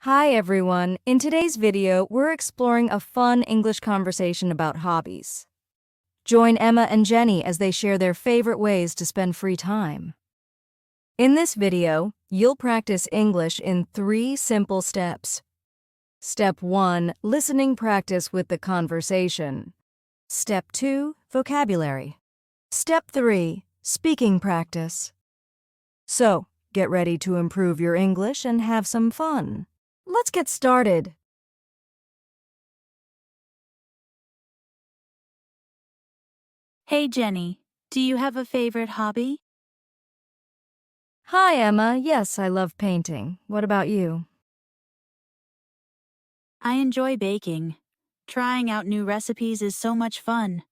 Hi everyone. In today's video, we're exploring a fun English conversation about hobbies. Join Emma and Jenny as they share their favorite ways to spend free time. In this video, you'll practice English in 3 simple steps. Step 1, listening practice with the conversation. Step 2, vocabulary. Step 3, speaking practice. So, get ready to improve your English and have some fun. Let's get started. Hey Jenny, do you have a favorite hobby? Hi, Emma. Yes, I love painting. What about you? I enjoy baking. Trying out new recipes is so much fun.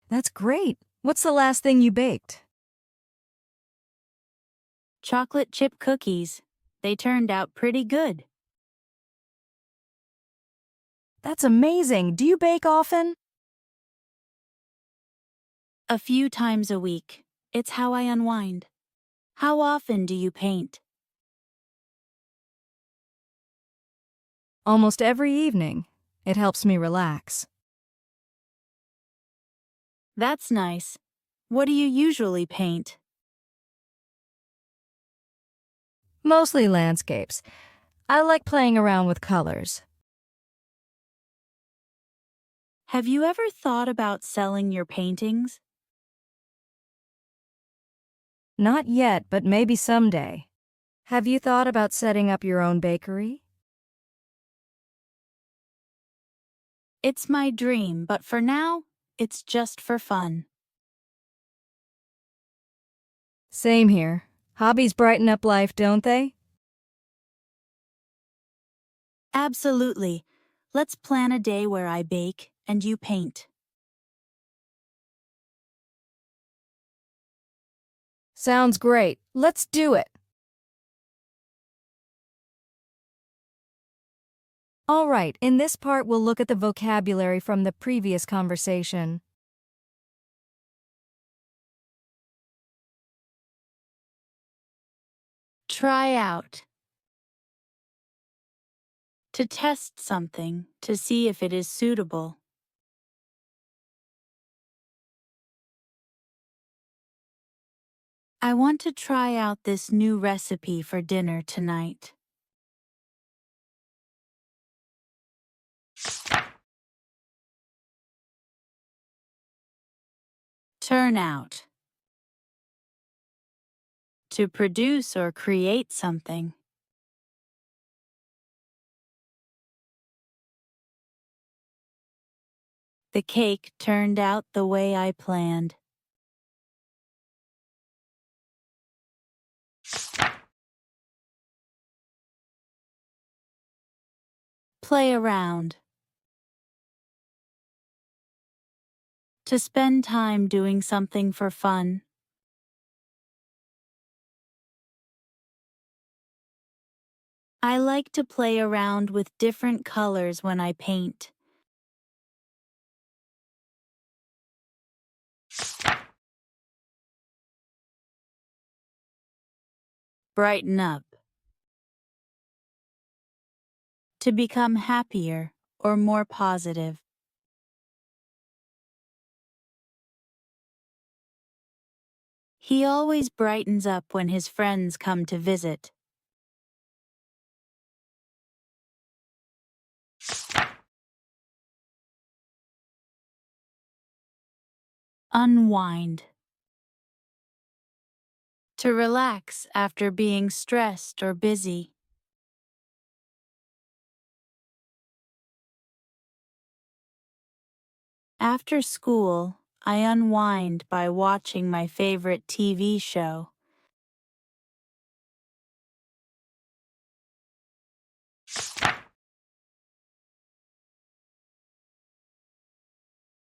That's great. What's the last thing you baked? Chocolate chip cookies. They turned out pretty good. That's amazing. Do you bake often? A few times a week. It's how I unwind. How often do you paint? Almost every evening. It helps me relax. That's nice. What do you usually paint? Mostly landscapes. I like playing around with colors. Have you ever thought about selling your paintings? Not yet, but maybe someday. Have you thought about setting up your own bakery? It's my dream, but for now, it's just for fun. Same here. Hobbies brighten up life, don't they? Absolutely. Let's plan a day where I bake and you paint. Sounds great. Let's do it. All right, in this part, we'll look at the vocabulary from the previous conversation. Try out. To test something, to see if it is suitable. I want to try out this new recipe for dinner tonight. Turn out. To produce or create something. The cake turned out the way I planned. Play around. To spend time doing something for fun. I like to play around with different colors when I paint. Brighten up. To become happier or more positive. He always brightens up when his friends come to visit. Unwind. To relax after being stressed or busy. After school, I unwind by watching my favorite TV show.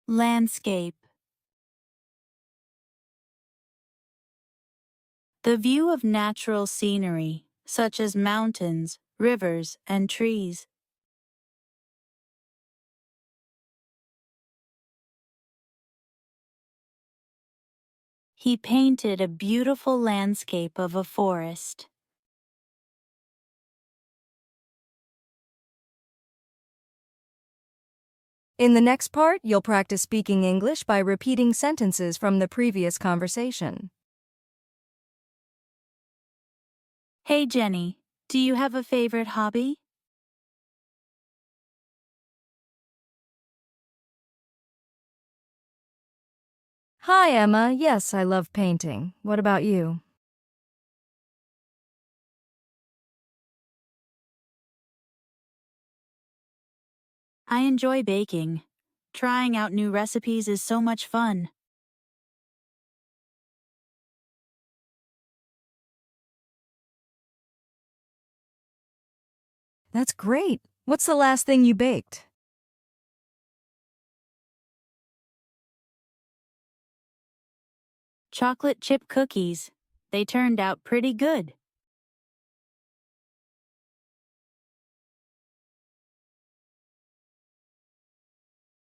Landscape. The view of natural scenery, such as mountains, rivers, and trees. He painted a beautiful landscape of a forest. In the next part, you'll practice speaking English by repeating sentences from the previous conversation. Hey Jenny, do you have a favorite hobby? Hi, Emma. Yes, I love painting. What about you? I enjoy baking. Trying out new recipes is so much fun. That's great. What's the last thing you baked? Chocolate chip cookies. They turned out pretty good.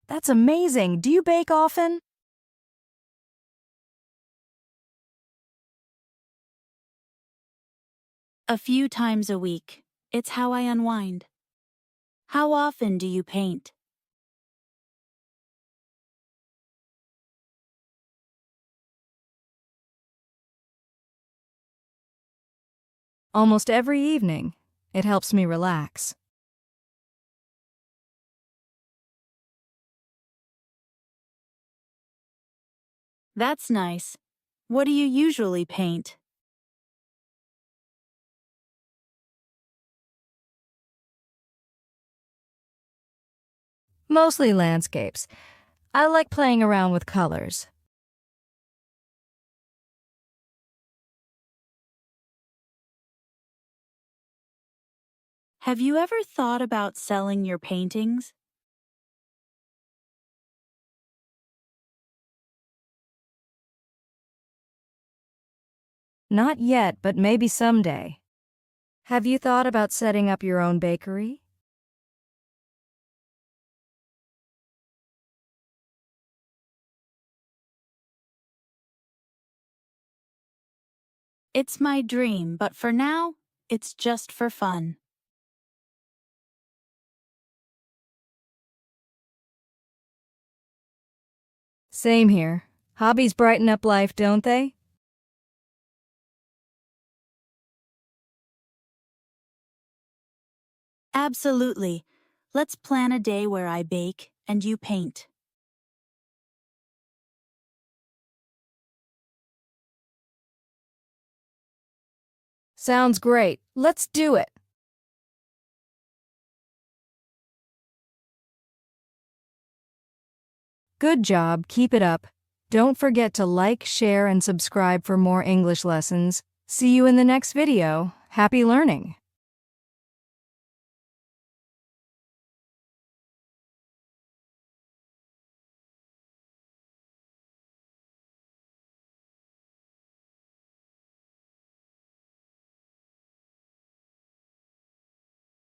That's amazing. Do you bake often? A few times a week. It's how I unwind. How often do you paint? Almost every evening. It helps me relax. That's nice. What do you usually paint? Mostly landscapes. I like playing around with colors. Have you ever thought about selling your paintings? Not yet, but maybe someday. Have you thought about setting up your own bakery? It's my dream, but for now, it's just for fun. Same here. Hobbies brighten up life, don't they? Absolutely. Let's plan a day where I bake and you paint. Sounds great. Let's do it. Good job. Keep it up. Don't forget to like, share, and subscribe for more English lessons. See you in the next video. Happy learning!